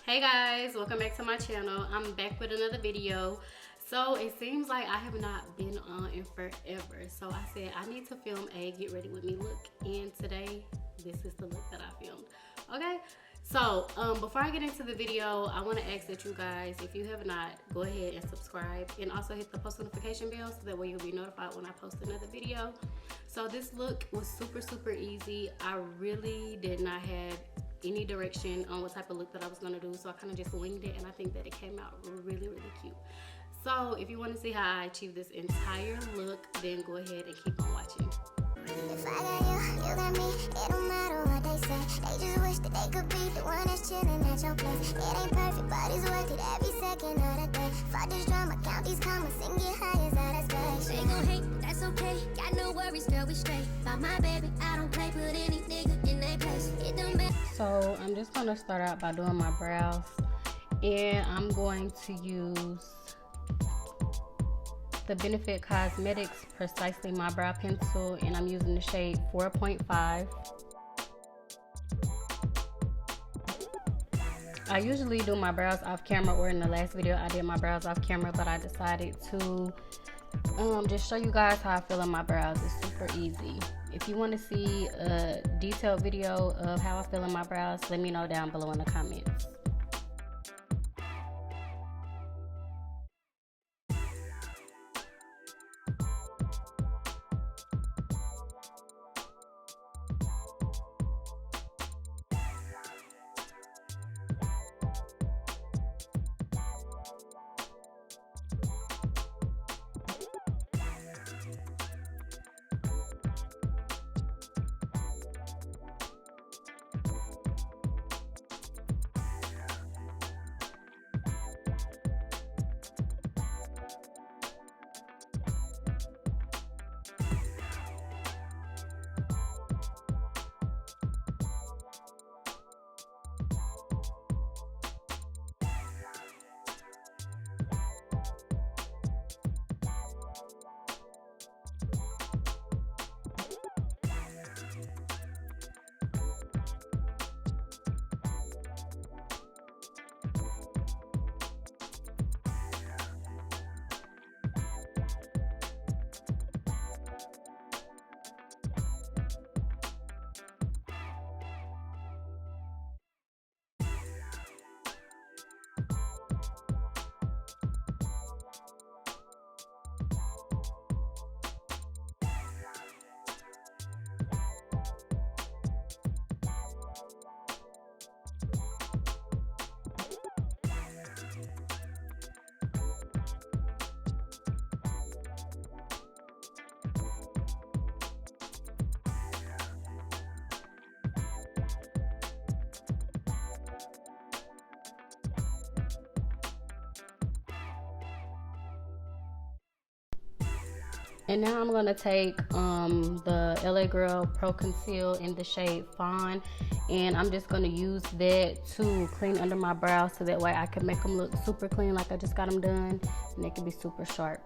Hey guys, welcome back to my channel. I'm back with another video. So it seems like I have not been on in forever. So I said I need to film a get ready with me look, and today this is the look that I filmed. Okay, so before I get into the video, I want to ask that you guys, if you have not, go ahead and subscribe and also hit the post notification bell so that way you'll be notified when I post another video. So this look was super easy. I really did not have any direction on what type of look that I was gonna do, so I kind of just winged it, and I think that it came out really cute. So if you want to see how I achieved this entire look, then go ahead and keep on watching. If I got you, you got me, it don't matter what they say. They just wish that they could be the one that's chilling at your place. It ain't perfect, but it's worth it every second of the day. Fight this drama, count these commas, and get high as out of space. They gon' hate, but that's okay. Got no worries, girl, we straight. By my baby, I don't play, put any nigga in their place. It don't matter. So I'm just gonna start out by doing my brows, and I'm going to use the Benefit Cosmetics Precisely My Brow Pencil, and I'm using the shade 4.5. I usually do my brows off camera, or in the last video I did my brows off camera, but I decided to just show you guys how I feel on my brows. It's super easy. If you want to see a detailed video of how I feel in my brows, let me know down below in the comments. And now I'm gonna take the LA Girl Pro Conceal in the shade Fawn, and I'm just gonna use that to clean under my brows so that way I can make them look super clean like I just got them done, and they can be super sharp.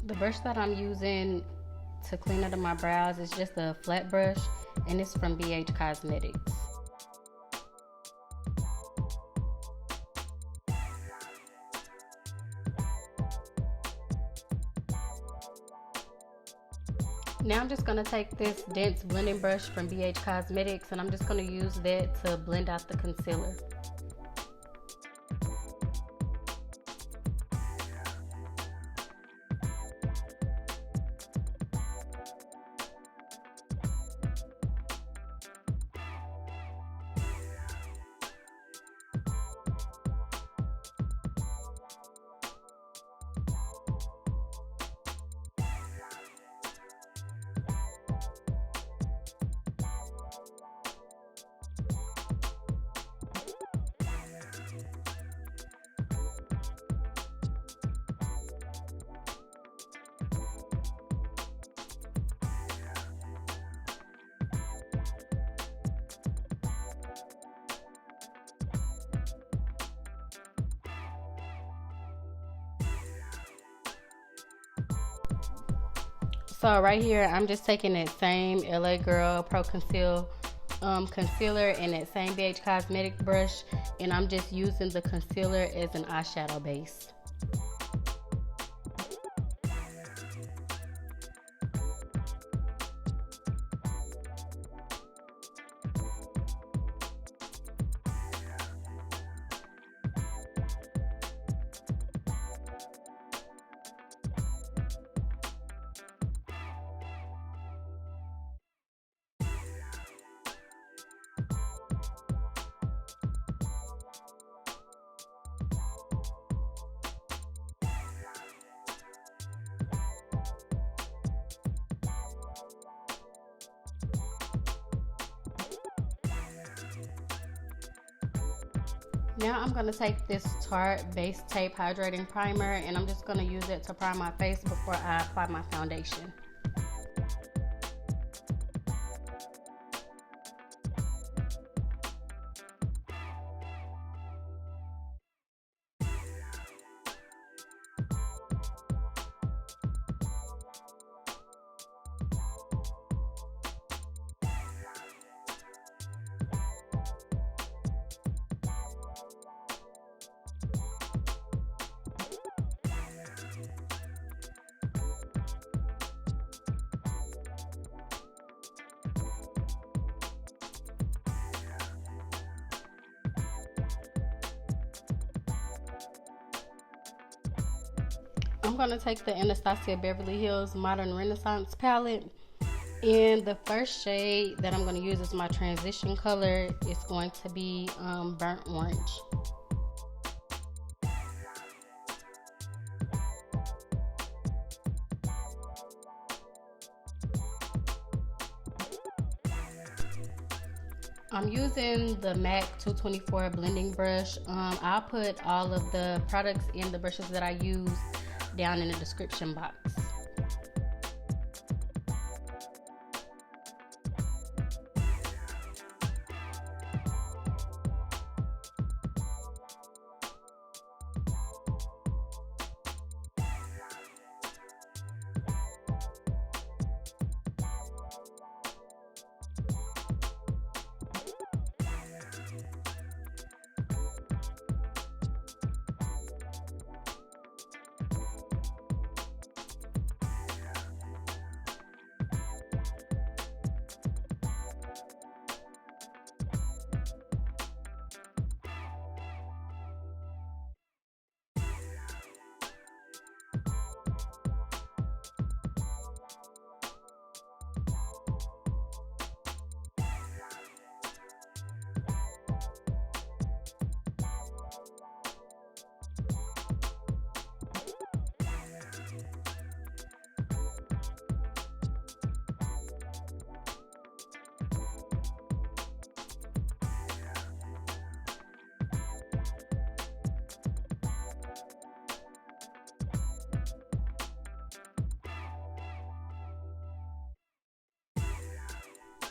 The brush that I'm using to clean under my brows is just a flat brush, and it's from ABH Cosmetics. Now I'm just going to take this dense blending brush from ABH Cosmetics, and I'm just going to use that to blend out the concealer. So right here, I'm just taking that same LA Girl Pro Conceal concealer and that same BH Cosmetic brush, and I'm just using the concealer as an eyeshadow base. Now I'm going to take this Tarte Base Tape Hydrating Primer, and I'm just going to use it to prime my face before I apply my foundation. I'm going to take the Anastasia Beverly Hills Modern Renaissance palette, and the first shade that I'm going to use as my transition color is going to be Burnt Orange. I'm using the MAC 224 blending brush. I'll put all of the products and the brushes that I use down in the description box.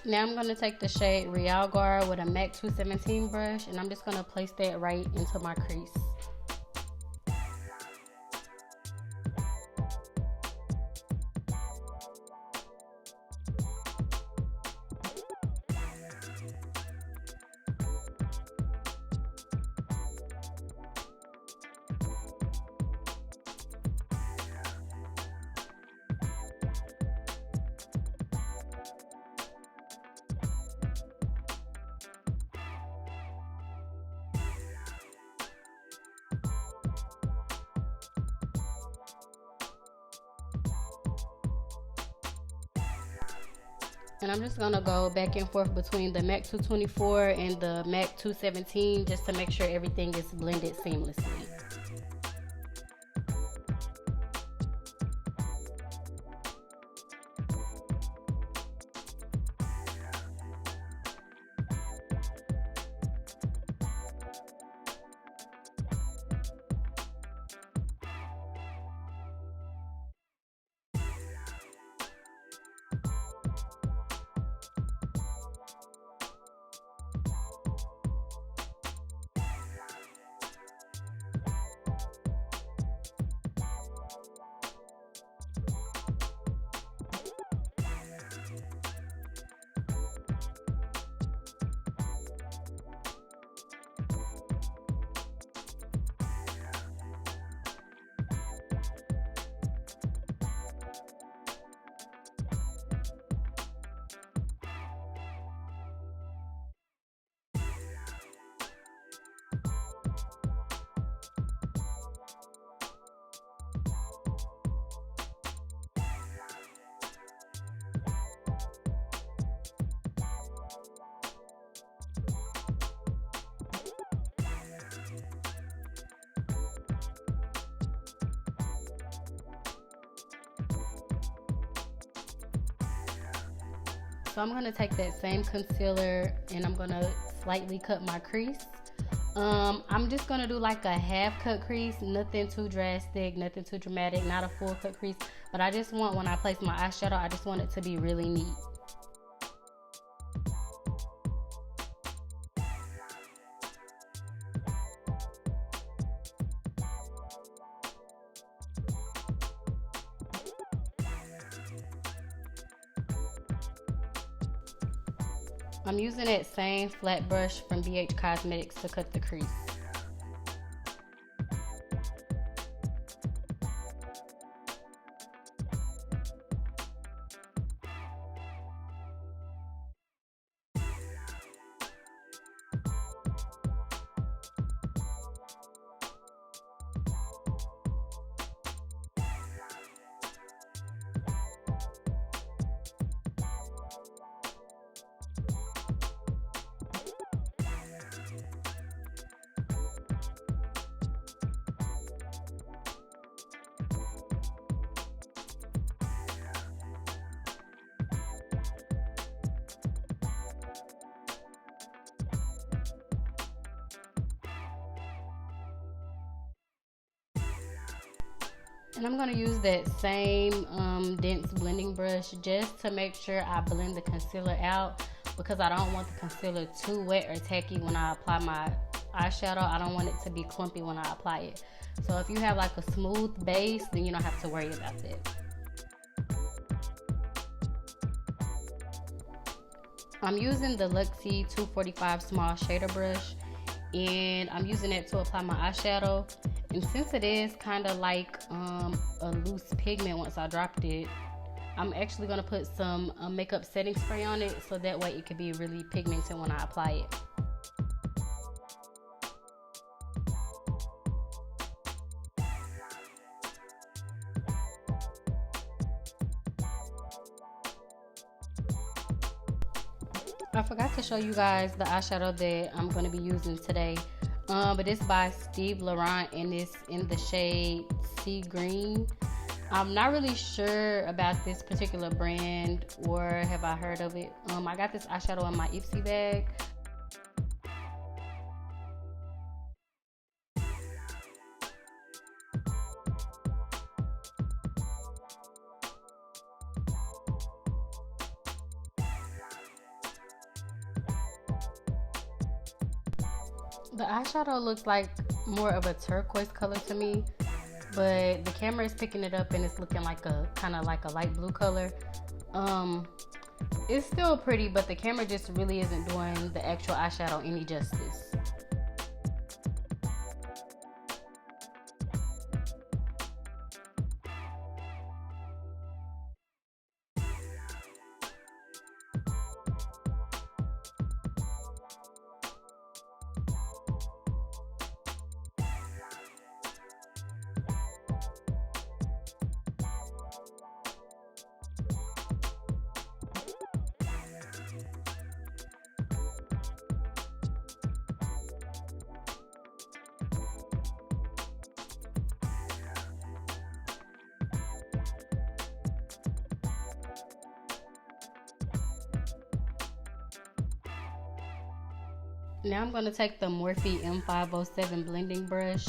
Now I'm going to take the shade Real Guard with a MAC 217 brush, and I'm just going to place that right into my crease. And I'm just gonna go back and forth between the MAC 224 and the MAC 217 just to make sure everything is blended seamlessly. So I'm going to take that same concealer and I'm going to slightly cut my crease. I'm just going to do like a half cut crease, nothing too drastic, nothing too dramatic, not a full cut crease. But I just want, when I place my eyeshadow, I just want it to be really neat. I'm using that same flat brush from BH Cosmetics to cut the crease. And I'm going to use that same dense blending brush just to make sure I blend the concealer out, because I don't want the concealer too wet or tacky when I apply my eyeshadow. I don't want it to be clumpy when I apply it. So if you have like a smooth base, then you don't have to worry about that. I'm using the Luxie 245 small shader brush, and I'm using it to apply my eyeshadow. And since it is kind of like a loose pigment once I dropped it, I'm actually going to put some makeup setting spray on it, so that way it can be really pigmented when I apply it. I forgot to show you guys the eyeshadow that I'm going to be using today. But it's by Steve Laurant and it's in the shade Sea Green. I'm not really sure about this particular brand, or have I heard of it. I got this eyeshadow in my Ipsy bag. The eyeshadow looks like more of a turquoise color to me, but the camera is picking it up and it's looking like a kind of like a light blue color. It's still pretty, but the camera just really isn't doing the actual eyeshadow any justice. Now I'm going to take the Morphe M507 blending brush,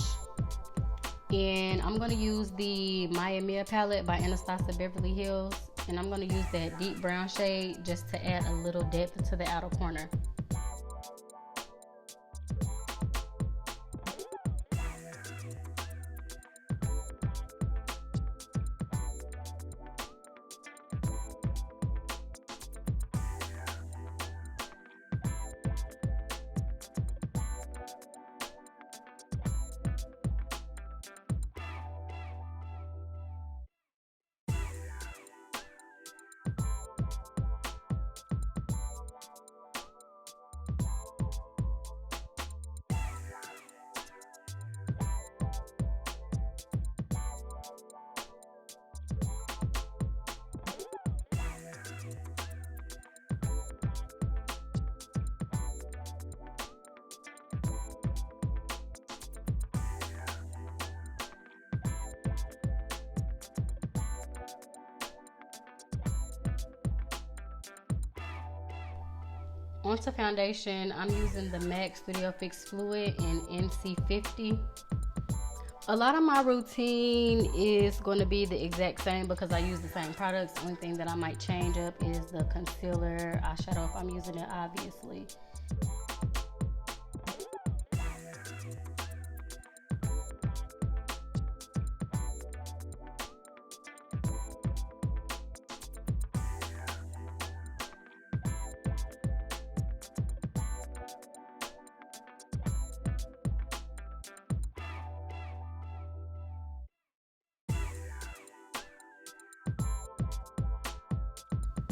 and I'm going to use the Maya Mia Palette by Anastasia Beverly Hills, and I'm going to use that deep brown shade just to add a little depth to the outer corner. Onto foundation, I'm using the MAC Studio Fix Fluid in NC50. A lot of my routine is going to be the exact same because I use the same products. The only thing that I might change up is the concealer, eyeshadow if I'm using it, obviously.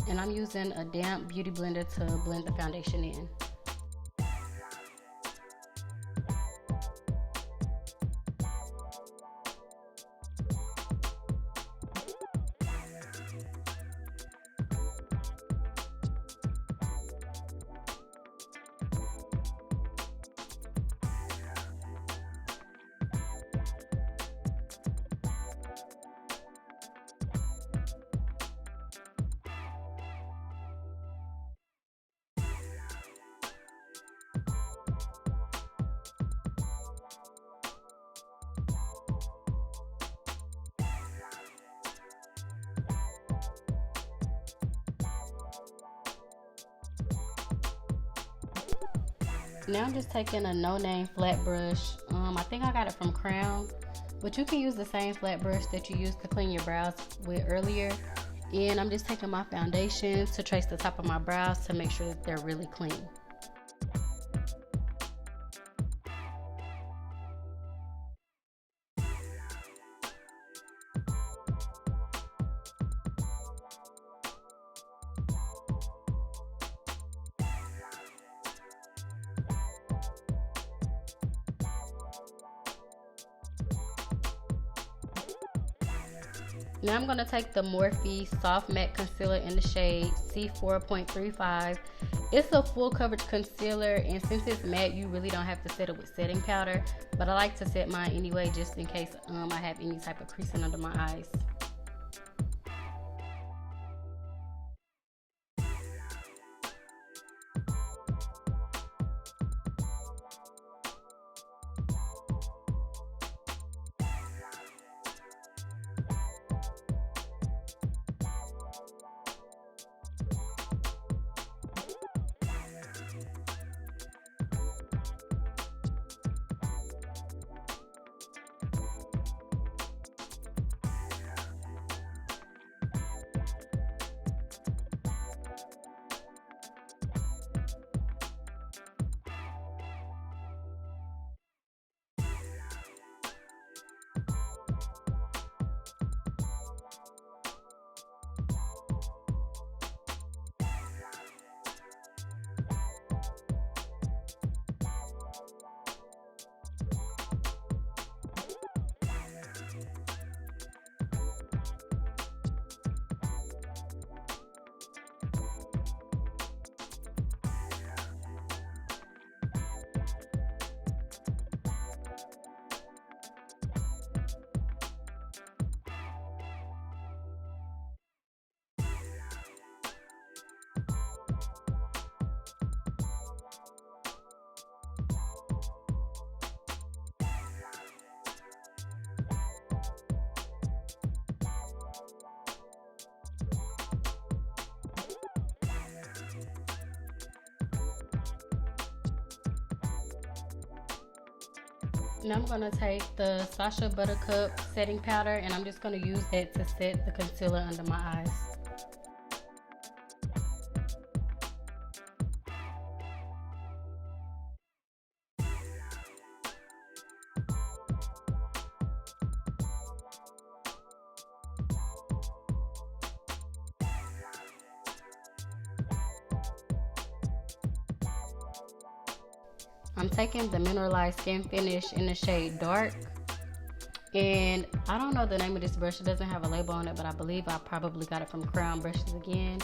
And I'm using a damp beauty blender to blend the foundation in. Now I'm just taking a no-name flat brush. I think I got it from Grwm, but you can use the same flat brush that you used to clean your brows with earlier. And I'm just taking my foundation to trace the top of my brows to make sure that they're really clean. Now I'm going to take the Morphe Soft Matte Concealer in the shade C4.35. It's a full coverage concealer, and since it's matte, you really don't have to set it with setting powder. But I like to set mine anyway, just in case I have any type of creasing under my eyes. Now I'm going to take the Sacha Buttercup setting powder, and I'm just going to use that to set the concealer under my eyes. I'm taking the Mineralized Skin Finish in the shade Dark. And I don't know the name of this brush. It doesn't have a label on it, but I believe I probably got it from Grwm brushes again.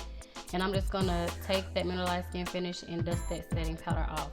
And I'm just going to take that Mineralized Skin Finish and dust that setting powder off.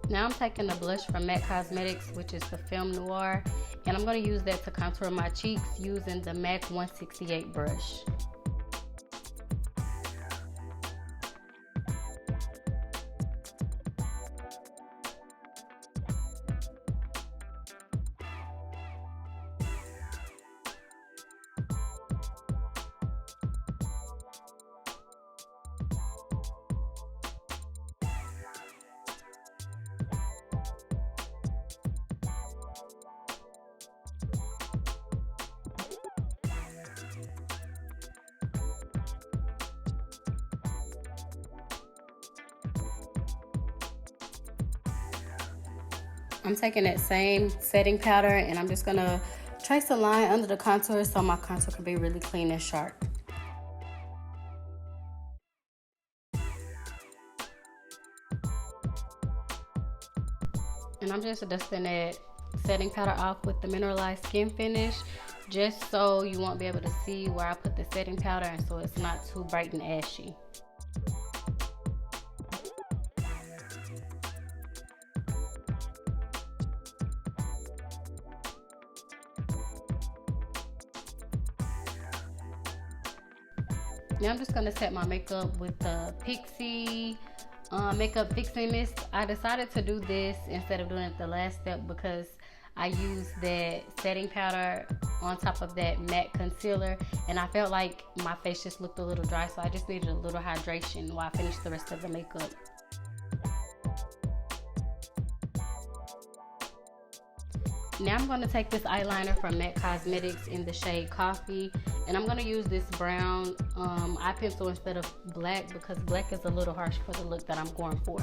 Now I'm taking the blush from MAC Cosmetics, which is the Film Noir, and I'm going to use that to contour my cheeks using the MAC 168 brush. I'm taking that same setting powder and I'm just gonna trace a line under the contour so my contour can be really clean and sharp. And I'm just dusting that setting powder off with the mineralized skin finish, just so you won't be able to see where I put the setting powder and so it's not too bright and ashy. Now I'm just going to set my makeup with the Pixi makeup fixing mist. I decided to do this instead of doing it the last step because I used that setting powder on top of that matte concealer and I felt like my face just looked a little dry, so I just needed a little hydration while I finished the rest of the makeup. Now I'm going to take this eyeliner from MAC Cosmetics in the shade Coffee, and I'm going to use this brown eye pencil instead of black because black is a little harsh for the look that I'm going for.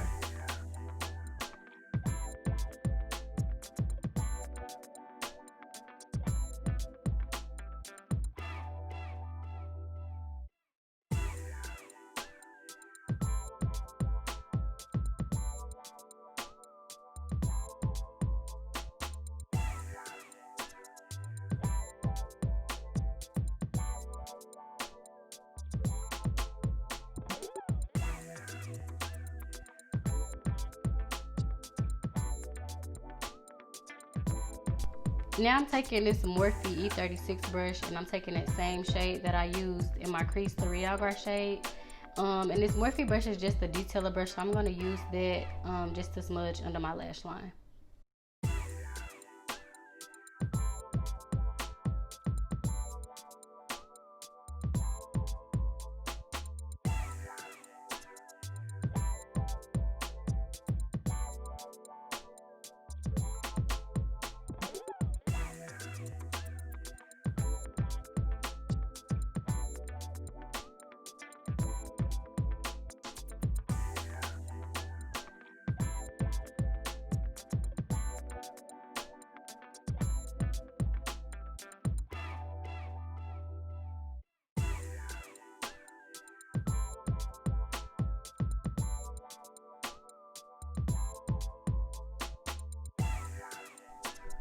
Now I'm taking this Morphe E36 brush and I'm taking that same shade that I used in my crease, the Real Gras shade. And this Morphe brush is just a detailer brush, so I'm going to use that just to smudge under my lash line.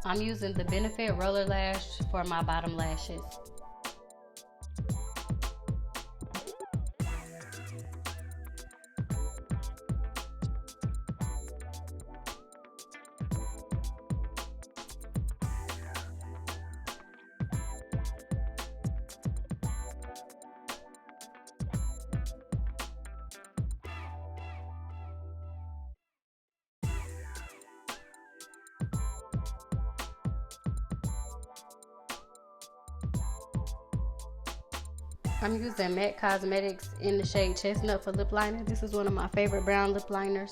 I'm using the Benefit Roller Lash for my bottom lashes. I'm using MAC Cosmetics in the shade Chestnut for lip liner. This is one of my favorite brown lip liners.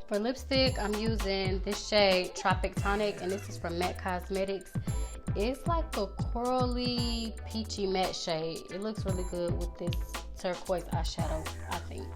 For lipstick, I'm using this shade Tropic Tonic, and this is from MAC Cosmetics. It's like a corally peachy matte shade. It looks really good with this turquoise eyeshadow, I think.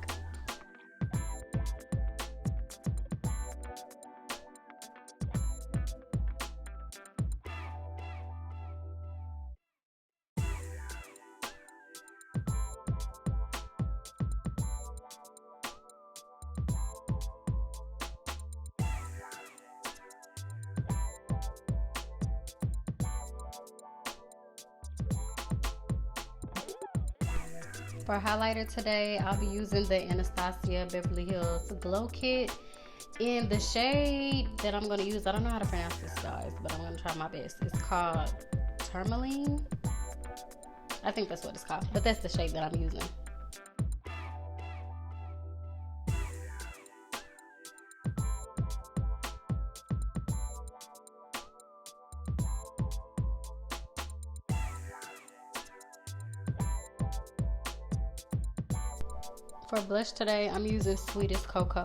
For highlighter today, I'll be using the Anastasia Beverly Hills Glow Kit. In the shade that I'm going to use, I don't know how to pronounce this, guys, but I'm going to try my best. It's called Tourmaline. I think that's what it's called, but that's the shade that I'm using. For blush today, I'm using Sweetest Cocoa.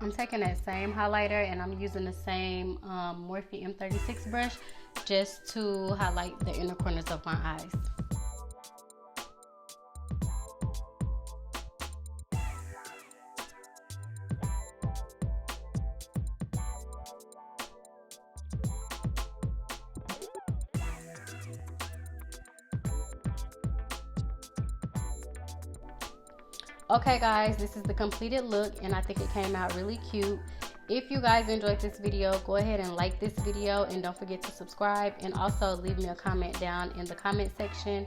I'm taking that same highlighter and I'm using the same Morphe M36 brush just to highlight the inner corners of my eyes. Okay guys, this is the completed look and I think it came out really cute. If you guys enjoyed this video, go ahead and like this video and don't forget to subscribe, and also leave me a comment down in the comment section.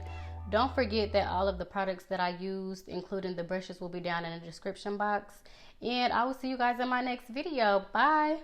Don't forget that all of the products that I used, including the brushes, will be down in the description box. And I will see you guys in my next video. Bye!